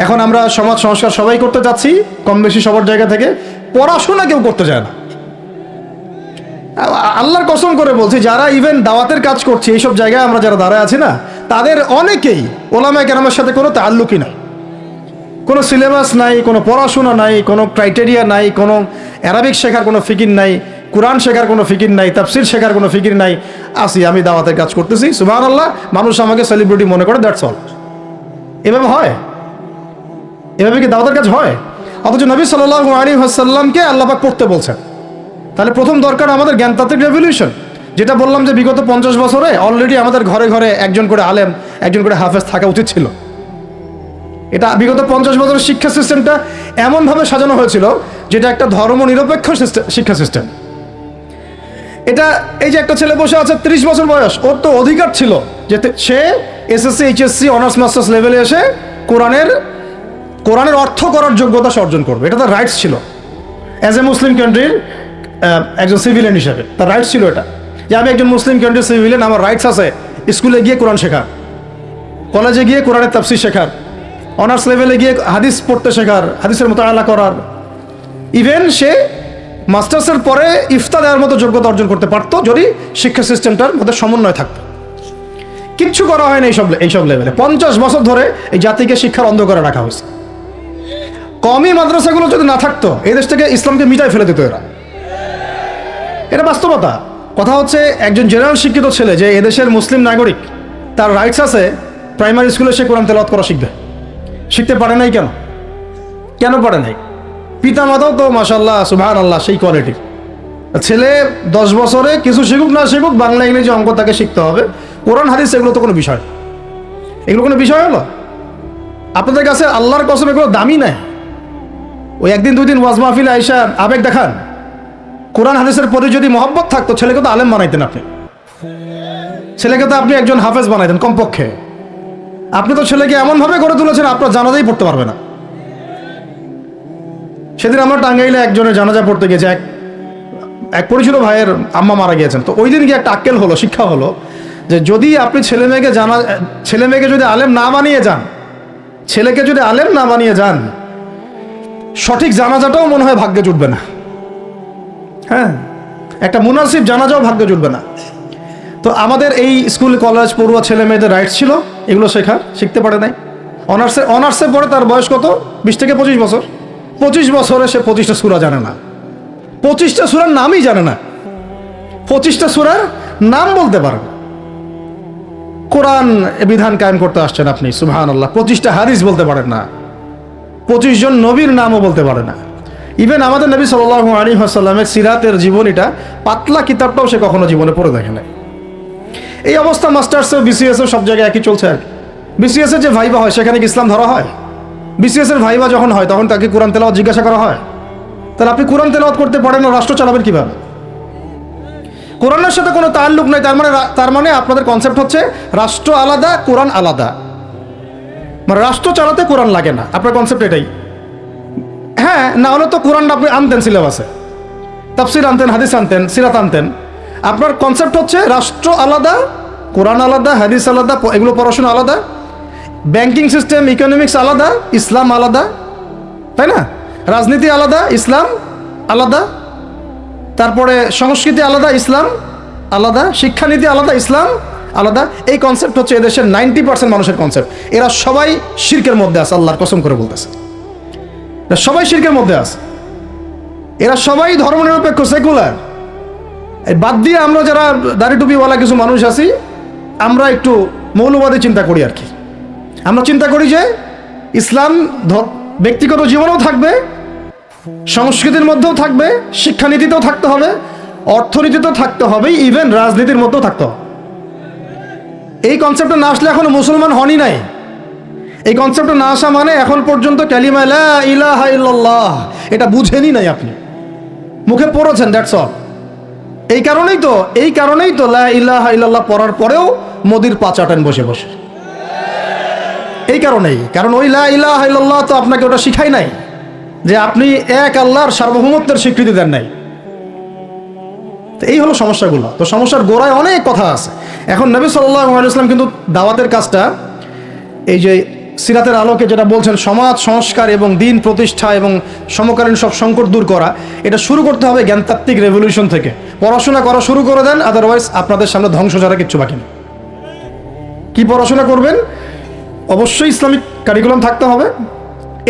এখন আমরা সমাজ সংস্কার সবাই করতে যাচ্ছি, কম বেশি সবার জায়গা থেকে। পড়াশোনা কেউ করতে চায় না। আল্লাহর কসম করে বলছি, যারা ইভেন দাওয়াতের কাজ করছে এইসব জায়গায় আমরা যারা দাঁড়ায় আছি না, তাদের অনেকেই ওলামায়ে কেরামের সাথে কোনো তাআল্লুকই নাই, কোনো সিলেবাস নাই, কোনো পড়াশোনা নাই, কোনো ক্রাইটেরিয়া নাই, কোনো অ্যারাবিক শেখার কোনো ফিকির নাই, কোরআন শেখার কোনো ফিকির নাই, তাফসির শেখার কোনো ফিকির নাই। আমি দাওয়াতের কাজ করতেছি, সুবহানাল্লাহ, মানুষ আমাকে সেলিব্রিটি মনে করে, দ্যাটস অল। এভাবে হয়? এভাবে কি দাওয়াতের কাজ হয়? অথচ নবী সাল্লাল্লাহু আলাইহি ওয়াসাল্লামকে আল্লাহ পাক পড়তে বলছেন। তাহলে প্রথম দরকার আমাদের জ্ঞানতাত্ত্বিক রেভলিউশন। যেটা বললাম যে বিগত 50 বছরে অলরেডি আমাদের ঘরে ঘরে একজন করে আলেম, একজন করে হাফেজ থাকা উচিত ছিল। এটা বিগত 50 বছরের শিক্ষা সিস্টেমটা এমনভাবে সাজানো হয়েছিল যেটা একটা ধর্মনিরপেক্ষ শিক্ষা সিস্টেম। এটা এই যে একটা ছেলে বসে আছে 30 বছর বয়স, ওর তো অধিকার ছিল যে সে এসএসসি এইচএসসি অনার্স মাস্টার্স লেভেলে এসে কোরআনের অর্থ করার যোগ্যতা সে অর্জন করবে। এটা তার রাইটস ছিল অ্যাজ এ মুসলিম কান্ট্রির একজন সিভিলিয়ান হিসেবে। তার রাইটস ছিল এটা, যে আমি একজন মুসলিম কান্ট্রির সিভিলিয়ান, আমার রাইটস আছে স্কুলে গিয়ে কোরআন শেখার, কলেজে গিয়ে কোরআনের তাফসীর শেখার, অনার্স লেভেলে গিয়ে হাদিস পড়তে শেখার, হাদিসের মোতাআলা করার। ইভেন সে মাস্টার্সের পরে ইফতা দেওয়ার মতো যোগ্যতা অর্জন করতে পারতো যদি শিক্ষা সিস্টেমটার মধ্যে সমন্বয় থাকতো। কিচ্ছু করা হয় না এইসব লেভেলে। 50 বছর ধরে এই জাতিকে শিক্ষার অন্ধ করে রাখা হয়েছে। কওমি মাদ্রাসাগুলো যদি না থাকতো, এই দেশ থেকে ইসলামকে মিটাই ফেলে দিত এরা। এটা বাস্তবতা। কথা হচ্ছে, একজন জেনারেল শিক্ষিত ছেলে যে এদেশের মুসলিম নাগরিক, তার রাইটস আছে প্রাইমারি স্কুলে সে কোরআন তেলাওয়াত করা শিখবে। শিখতে পারে নাই কেন? কেন পারে নাই? পিতা মাতাও তো মাশাআল্লাহ সুবহানাল্লাহ সেই কোয়ালিটির। ছেলে 10 বছরে কিছু শিখুক না শিখুক, বাংলা ইংরেজি অঙ্ক তাকে শিখতে হবে। কোরআন হাদিস এগুলো তো কোনো বিষয়, এগুলো কোনো বিষয় হলো? আপনাদের কাছে আল্লাহর কসম এগুলো দামি নাই। ওই একদিন দুই দিন ওয়াজ মাহফিলে আইসা আবেগ দেখান। কোরআন হাদিসের প্রতি যদি মহব্বত থাকতো, ছেলেকে তো আলেম বানাইতেন আপনি, ছেলেকে তো আপনি একজন হাফেজ বানাইতেন কমপক্ষে। আপনি তো ছেলেকে এমনভাবে গড়ে তুলেছেন আপনার জানাজাই পড়তে পারবে না। সেদিন আমরা টাঙ্গাইলে একজনের জানাজা পড়তে গেছে, এক পরিচিত ভাইয়ের আম্মা মারা গিয়েছেন। তো ওই দিন গিয়ে একটা আক্কেল হলো, শিক্ষা হলো যে যদি আপনি ছেলে মেয়েকে যদি আলেম না বানিয়ে যান, ছেলেকে যদি আলেম না বানিয়ে যান, সঠিক জানাজাটাও মনে হয় ভাগ্যে জুটবে না। হ্যাঁ, একটা মুনাসিব জানাজাও ভাগ্যে জুটবে না। তো আমাদের এই স্কুল কলেজ পড়ুয়া ছেলে মেয়েদের রাইটস ছিল এগুলো শিখতে পারে নাই। অনার্সে পড়ে তার বয়স কত? 20 থেকে 25 বছর। 25 বছরে সে 25টা সূরা জানে না, 25টা সূরার নামই জানে না, 25টা সূরার নাম বলতে পারে না। কোরআন বিধান কায়েম করতে আসছেন আপনি, সুবহানাল্লাহ, 25টা হাদিস বলতে পারেন না, 25 জন নবীর নামও বলতে পারে না। ইভেন আমাদের নবী সাল্লাল্লাহু আলাইহি ওয়াসাল্লামের সিরাতের জীবনীটা, পাতলা কিতাবটাও সে কখনো জীবনে পড়ে দেখে নাই। এই অবস্থা মাস্টার্সে বিসিএসে সব জায়গায় একই চলছে আর কি। বিসিএসের যে ভাইবা হয় সেখানে কি ইসলাম ধরা হয়? বিসিএসের ভাইবা যখন হয় তখন তাকে কোরআন তেলাওয়াত জিজ্ঞাসা করা হয়? তাহলে আপনি কোরআন তেলাওয়াত করতে পারেন না, রাষ্ট্র চালাবেন কিভাবে? কোরআনের সাথে কোনো তাআল্লুক নাই। তার মানে আপনাদের কনসেপ্ট হচ্ছে রাষ্ট্র আলাদা, কোরআন আলাদা, মানে রাষ্ট্র চালাতে কোরআন লাগে না। আপনার কনসেপ্ট এটাই। হ্যাঁ, না হলে তো কোরআনটা আপনি আনতেন সিলেবাসে, তাফসির আনতেন, হাদিস আনতেন, সিরাত আনতেন। আপনার কনসেপ্ট হচ্ছে রাষ্ট্র আলাদা, কোরআন আলাদা, হাদিস আলাদা, এগুলো পড়াশোনা আলাদা, ব্যাংকিং সিস্টেম, ইকোনমিক্স আলাদা, ইসলাম আলাদা, তাই না? রাজনীতি আলাদা, ইসলাম আলাদা, তারপরে সংস্কৃতি আলাদা, ইসলাম আলাদা, শিক্ষানীতি আলাদা, ইসলাম আলাদা। এই কনসেপ্ট হচ্ছে এদেশের 90% মানুষের কনসেপ্ট। এরা সবাই শিরকের মধ্যে আছে, আল্লাহর কসম করে বলতেছে, সবাই শিরকের মধ্যে আছে। এরা সবাই ধর্মনিরপেক্ষ, সেকুলার। বাদ দিয়ে আমরা যারা দাড়ি টুপিওয়ালা কিছু মানুষ আছি, আমরা একটু মৌলবাদী চিন্তা করি আর কি। আমরা চিন্তা করি যে ইসলাম ব্যক্তিগত জীবনেও থাকবে, সংস্কৃতির মধ্যেও থাকবে, শিক্ষানীতিতেও থাকতে হবে, অর্থনীতিতেও থাকতে হবে, ইভেন রাজনীতির মধ্যেও থাকতে হবে। এই কনসেপ্টে না আসলে এখনো মুসলমান হনই নাই। এই কনসেপ্টে না আসা মানে এখন পর্যন্ত কালিমা লা ইলাহা ইল্লাল্লাহ এটা বুঝেনই নাই আপনি, মুখে পড়েছেন, দ্যাটস অল। এই কারণেই তো লা ইলাহা ইল্লাল্লাহ পড়ার পরেও মোদির পা চাটেন বসে বসে। এই কারণেই, কারণ ওই লা ইলাহা ইল্লাল্লাহ তো আপনাকে ওটা শিখাই নাই যে আপনি এক আল্লাহর সার্বভৌমত্বের স্বীকৃতি দেন নাই। তো এই হলো সমস্যাগুলো। তো সমস্যার গোড়ায় অনেক কথা আছে। এখন নবী সাল্লাল্লাহু আলাইহি ওয়াসাল্লাম কিন্তু দাওয়াতের কাজটা, এই যে সিরাতের আলোকে যেটা বলছেন সমাজ সংস্কার এবং দিন প্রতিষ্ঠা এবং সমকালীন সব সংকট দূর করা, এটা শুরু করতে হবে জ্ঞানতাত্ত্বিক রেভলিউশন থেকে। পড়াশোনা করা শুরু করে দেন, আদারওয়াইজ আপনাদের সামনে ধ্বংস ছাড়া কিচ্ছু বাকি নেই। কি পড়াশোনা করবেন? অবশ্যই ইসলামিক কারিকুলাম থাকতে হবে,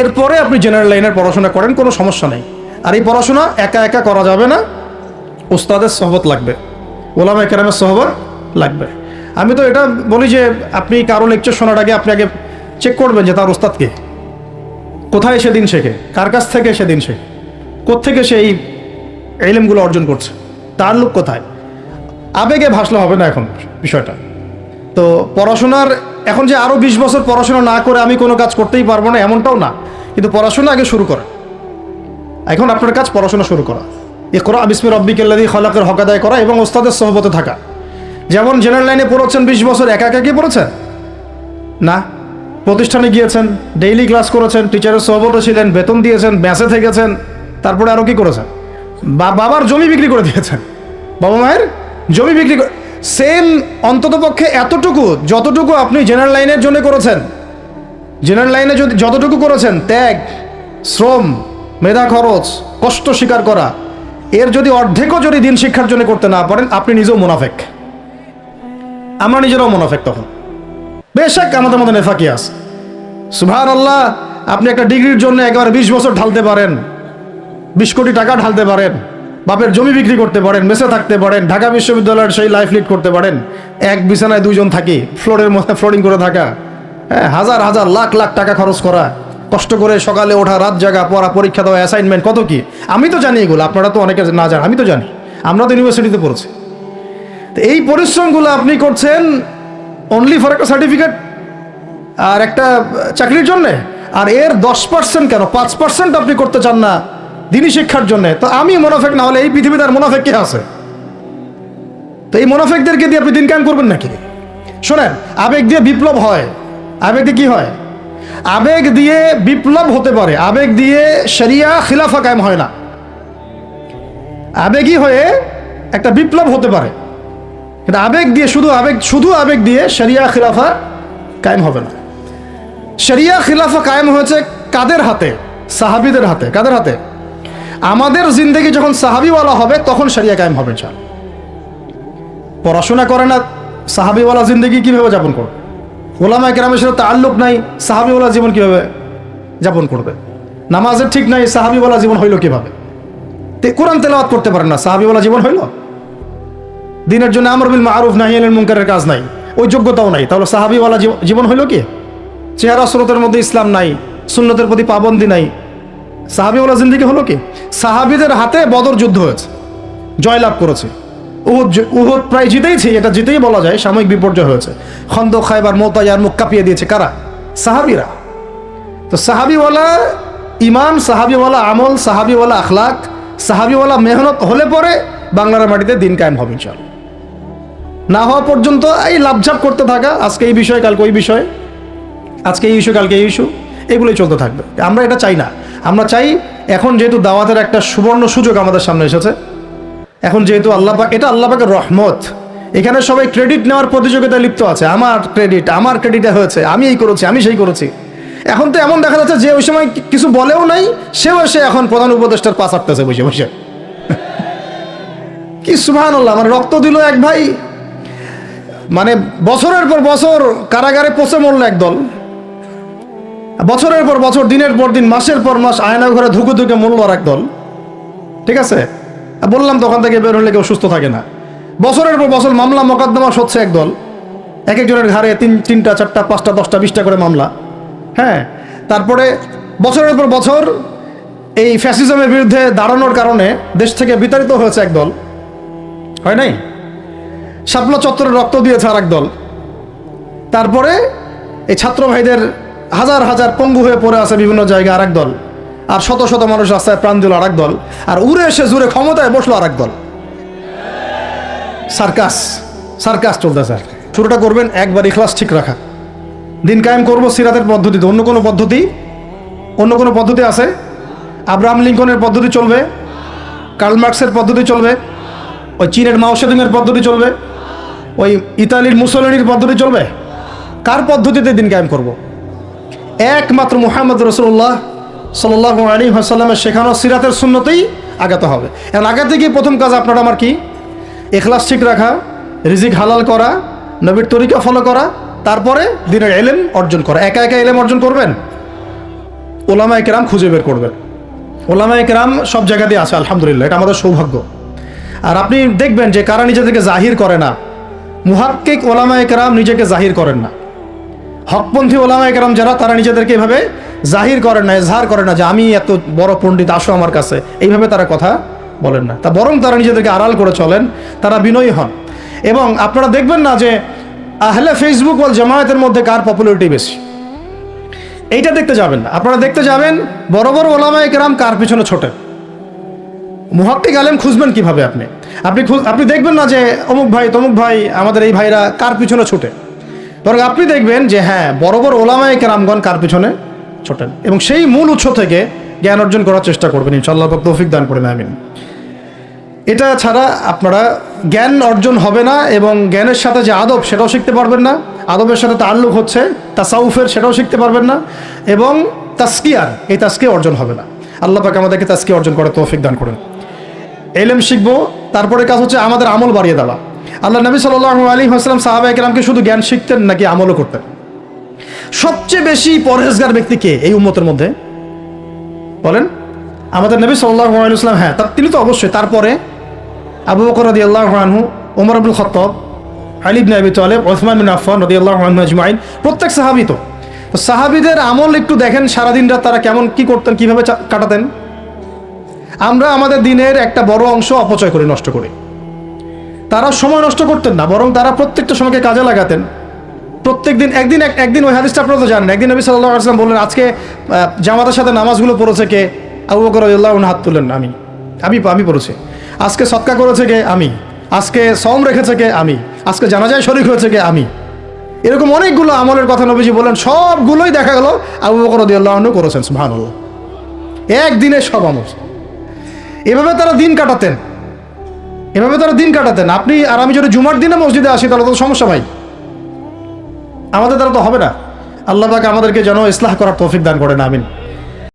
এরপরে আপনি জেনারেল লাইনের পড়াশোনা করেন, কোনো সমস্যা নেই। আর এই পড়াশোনা একা একা করা যাবে না, ওস্তাদের সহবত লাগবে, ওলামা কেরামের সহবত লাগবে। আমি তো এটা বলি যে আপনি কারো লেকচার শোনার আগে আপনি আগে চেক করবেন যে তার ওস্তাদ কে, কোথায় সেদিন শেখে, কার কাছ থেকে সেদিন শেখে, কোত্থেকে সে এই ইলমগুলো অর্জন করছে, তার লোক কোথায়। আবেগে ভাসলে হবে না এখন বিষয়টা। তো পড়াশোনার এখন যে আরও 20 বছর পড়াশোনা না করে আমি কোনো কাজ করতেই পারবো না এমনটাও না, কিন্তু পড়াশোনা আগে শুরু করা। এখন আপনার কাজ পড়াশোনা শুরু করা, ইকরা বিসমি রাব্বিকাল্লাযী খালাকের হক আদায় করা এবং ওস্তাদের সহবতে থাকা। যেমন জেনারেল লাইনে পড়েছেন 20 বছর, একা একা কি পড়েছেন? না, প্রতিষ্ঠানে গিয়েছেন, ডেইলি ক্লাস করেছেন, টিচারের সহবতে ছিলেন, বেতন দিয়েছেন, ব্যাসে থেকেছেন, তারপরে আরও কি করেছেন? বাবার জমি বিক্রি করে দিয়েছেন, বাবা মায়ের জমি বিক্রি করে। সেম অন্ততপক্ষে এতটুকু যতটুকু আপনি জেনারেল লাইনের জন্য করেছেন, জেনারেল লাইনে যদি যতটুকু করেছেন, ত্যাগ, শ্রম, মেধা খরচ, কষ্ট স্বীকার করা, এর যদি অর্ধেকও যদি দিন শিক্ষার জন্য করতে না পারেন, আপনি নিজেও মুনাফেক। আমরা নিজেরাও মুনাফেক তখন। বেশক আমাদের মধ্যে নেফাকি আছে, সুবহানাল্লাহ। আপনি একটা ডিগ্রির জন্য একেবারে 20 বছর ঢালতে পারেন, 20 কোটি টাকা ঢালতে পারেন, বাপের জমি বিক্রি করতে পারেন, মেসে থাকতে পারেন, ঢাকা বিশ্ববিদ্যালয়ের সেই লাইফ লিড করতে পারেন, এক বিছানায় 2 জন থাকি, ফ্লোরের মধ্যে ফ্লোরিং করে থাকা, হ্যাঁ, হাজার হাজার লাখ লাখ টাকা খরচ করা, কষ্ট করে সকালে ওঠা, রাত জাগা, পড়া, পরীক্ষা দেওয়া, অ্যাসাইনমেন্ট, কত কি। আমি তো জানি এগুলো, আপনারা তো অনেকে না জানেন, আমি তো জানি, আমরা তো ইউনিভার্সিটিতে পড়েছি। তো এই পরিশ্রমগুলো আপনি করছেন অনলি ফর একটা সার্টিফিকেট আর একটা চাকরির জন্যে, আর এর 10% কেন 5% আপনি করতে চান না দিনী শিক্ষার জন্যে। তো আমি মুনাফেক না হলে এই পৃথিবীতে আর মুনাফেক কে আছে? তো এই মুনাফেকদেরকে দিয়ে আপনি দিন কায়েম করবেন নাকি? শোনেন, আবেগ দিয়ে বিপ্লব হয়। আবেগ দিয়ে কি হয়? আবেগ দিয়ে বিপ্লব হতে পারে, আবেগ দিয়ে শরিয়া খিলাফা কায়েম হয় না। আবেগী হয়ে একটা বিপ্লব হতে পারে, কিন্তু আবেগ দিয়ে শুধু আবেগ দিয়ে শরিয়া খিলাফা কায়েম হবে না। শরিয়া খিলাফা কায়েম হয়েছে কাদের হাতে? সাহাবীদের হাতে। কাদের হাতে? আমাদের জিন্দেগি যখন সাহাবিওয়ালা হবে তখন শরিয়া কায়েম হবে। চাল পড়াশোনা করে না, সাহাবিওয়ালা জিন্দেগি কিভাবে যাপন করবে? ওলামায়ে কেরামের সাথে তাআল্লুক নাই, সাহাবিওয়ালা জীবন কিভাবে যাপন করবে? নামাজের ঠিক নাই, সাহাবিওয়ালা জীবন হইল কিভাবে? কোরআন তেলাওয়াত করতে পারেন না, সাহাবিওয়ালা জীবন হইল? দিনের জন্য আমর বিল মারুফ নাহি আনিল মুনকারের কাজ নাই, ওই যোগ্যতাও নাই, তাহলে সাহাবিওয়ালা জীবন হইল কি? চেহারা স্রোতের মধ্যে ইসলাম নাই, সুন্নতের প্রতি পাবন্দি নাই, সাহাবিওয়ালা জিন্দেগি হলো কি? সাহাবিদের হাতে বদর যুদ্ধ হয়েছে, জয়লাভ করেছে। উহুদ প্রায় জিতেইছে, এটা জিতেই বলা যায়, সাময়িক বিপর্যয় হয়েছে। খন্দক, খায়বার, মুতায়ার মুখ কাঁপিয়ে দিয়েছে কারা? সাহাবিরা। তো সাহাবিওয়ালা ইমান, সাহাবিওয়ালা আমল, সাহাবিওয়ালা আখলাক, সাহাবিওয়ালা মেহনত হলে পরে বাংলার মাটিতে দিন কায়েম হবে ইনশাআল্লাহ। না হওয়া পর্যন্ত এই লাভঝাপ করতে থাকা, আজকে এই বিষয় কালকে ওই বিষয়, আজকে এই ইস্যু কালকে এই ইস্যু, এগুলোই চলতে থাকবে। আমরা এটা চাই না। আমরা চাই এখন যেহেতু দাওয়াতের একটা সুবর্ণ সুযোগ আমাদের সামনে এসেছে, এখন যেহেতু আল্লাহ পাক, এটা আল্লাহ পাকের রহমত, এখানে সবাই ক্রেডিট নেওয়ার প্রতিযোগিতায় লিপ্ত আছে। আমার ক্রেডিটে হয়েছে, আমি এই করেছি, আমি সেই করেছি। এখন তো এমন দেখা যাচ্ছে যে ওই সময় কিছু বলেও নাই, সেও এসে এখন প্রধান উপদেষ্টার পাশ আটতেছে বসে বসে। কি সুবহানাল্লাহ! মানে রক্ত দিল এক ভাই, মানে বছরের পর বছর কারাগারে পচে মরল একদল, বছরের পর বছর, দিনের পর দিন, মাসের পর মাস আয়না ঘরে ধুকে ধুকে মরল আর একদল। ঠিক আছে, বললাম তখন থেকে বের হলে কেউ সুস্থ থাকে না। বছরের পর বছর মামলা মোকদ্দমা সচ্ছে একদল, এক একজনের ঘাড়ে 3টা 4টা 5টা 10টা 20টা করে মামলা। হ্যাঁ, তারপরে বছরের পর বছর এই ফ্যাসিজমের বিরুদ্ধে দাঁড়ানোর কারণে দেশ থেকে বিতাড়িত হয়েছে একদল, হয় নাই? শাপলা চত্বরে রক্ত দিয়েছে আর একদল। তারপরে এই ছাত্র ভাইদের হাজার হাজার পঙ্গু হয়ে পড়ে আছে বিভিন্ন জায়গায় আর একদল, আর শত শত মানুষ রাস্তায় প্রাণ দিল আর একদল, আর উড়ে এসে জুড়ে ক্ষমতায় বসলো আর একদল। সার্কাস চলতেছে। শুরুটা করবেন একবার ইখলাস ঠিক রাখা, দিন কায়েম করবো সিরাতের পদ্ধতিতে। অন্য কোনো পদ্ধতি আছে? আব্রাহাম লিঙ্কনের পদ্ধতি চলবে? কার্ল মার্কসের পদ্ধতি চলবে? ওই চীনের মাও সেতুংয়ের পদ্ধতি চলবে? ওই ইতালির মুসোলিনির পদ্ধতি চলবে? কার পদ্ধতিতে দিন কায়েম করব? একমাত্র মুহাম্মদ রাসূলুল্লাহ সাল্লাল্লাহু আলাইহি ওয়াসাল্লামের শেখানো সিরাতের সুন্নতেই আগাতে হবে। এখন আগাতে গিয়ে প্রথম কাজ আপনার আমার কি? ইখলাস ঠিক রাখা, রিজিক হালাল করা, নবীর তরিকা ফলো করা, তারপরে দ্বীনের ইলম অর্জন করা। একা একা ইলম অর্জন করবেন? ওলামায়ে কেরাম খুঁজে বের করবেন। ওলামায়ে কেরাম সব জায়গাতেই আছে, আলহামদুলিল্লাহ, এটা আমাদের সৌভাগ্য। আর আপনি দেখবেন যে কারা নিজেদেরকে জাহির করে না, মুহাক্কিক ওলামায়ে কেরাম নিজেকে জাহির করেন না। হকপন্থী ওলামায়ে কেরাম যারা, তারা নিজেদেরকে এভাবে জাহির করেন না, ইজহার করেন না যে আমি এত বড় পণ্ডিত, আসো আমার কাছে, এইভাবে তারা কথা বলেন না। তা বরং তারা নিজেদেরকে আড়াল করে চলেন, তারা বিনয়ী হন। এবং আপনারা দেখবেন না যে আহলে ফেসবুক ওয়াল জামায়াতের মধ্যে কার পপুলারিটি বেশি, এইটা দেখতে যাবেন না। আপনারা দেখতে যাবেন বড় বড় ওলামায়ে কেরাম কার পিছনে ছোটেন। মুহাক্কিক আলেম খুঁজবেন কিভাবে? আপনি দেখবেন না যে অমুক ভাই তমুক ভাই, আমাদের এই ভাইরা কার পিছনে ছোটে, বরং আপনি দেখবেন যে হ্যাঁ, বড় বড় ওলামায়ে কেরামগণ কার পিছনে ছোটেন, এবং সেই মূল উৎস থেকে জ্ঞান অর্জন করার চেষ্টা করবেন ইনশাআল্লাহ, তৌফিক দান করেন, আমিন। এটা ছাড়া আপনারা জ্ঞান অর্জন হবে না, এবং জ্ঞানের সাথে যে আদব সেটাও শিখতে পারবেন না, আদবের সাথে তাআল্লুক হচ্ছে তাসাউফের, সেটাও শিখতে পারবেন না, এবং তাসকিয়ার, এই তাসকিয়া অর্জন হবে না। আল্লাহ পাক আমাদেরকে তাসকিয়া অর্জন করে তৌফিক দান করেন। ইলম শিখবো, তারপরে কাজ হচ্ছে আমাদের আমল বাড়িয়ে দেওয়া। আল্লাহ নবী সাল্লাল্লাহু আলাইহি ওয়াসাল্লাম সাহাবায়ে কেরামকে শুধু জ্ঞান শিখতেন নাকি আমলও করতেন? সবচেয়ে বেশি পরহেজগার ব্যক্তি কে এই উম্মতের মধ্যে বলেন? আমাদের নবী সাল্লাল্লাহু আলাইহি ওয়াসাল্লাম। হ্যাঁ, তিনি তো অবশ্যই। তারপরে আবু বকর রাদিয়াল্লাহু আনহু, ওমর ইবনুল খাত্তাব, আলী ইবনে আবি তালেব, ওসমান বিন আফফান রাদিয়াল্লাহু আনহু আজমাইন, প্রত্যেক সাহাবী। তো সাহাবীদের আমল একটু দেখেন, সারাদিন রাত তারা কেমন কি করতেন, কিভাবে কাটাতেন। আমরা আমাদের দিনের একটা বড় অংশ অপচয় করি, নষ্ট করি। তারা সময় নষ্ট করতেন না, বরং তারা প্রত্যেকটা সময়কে কাজে লাগাতেন। প্রত্যেক দিন একদিন ওই হাদিসটা আপনারা তো জানেন, একদিন নবী সাল্লাল্লাহু আলাইহি ওয়াসাল্লাম বললেন, আজকে জামাতের সাথে নামাজগুলো পড়েছে কে? আবু বকর রাদিয়াল্লাহু আনহু হাত তুললেন, আমি পড়েছি। আজকে সদকা করেছে কে? আমি। আজকে সওম রেখেছে কে? আমি। আজকে জানাজায় শরীক হয়েছে কে? আমি। এরকম অনেকগুলো আমলের কথা নবীজি বলেন, সবগুলোই দেখা গেল আবু বকর রাদিয়াল্লাহু আনহু করেছেন। সুবহানাল্লাহ, একদিনে সব আমল। এভাবে তারা দিন কাটাতেন। আপনি আর আমি যদি জুমার দিনে মসজিদে আসি তাহলে তো সমস্যা ভাই, আমাদের দ্বারা তো হবে না। আল্লাহ পাক আমাদেরকে যেন ইসলাহ করার তৌফিক দান করেন, আমিন।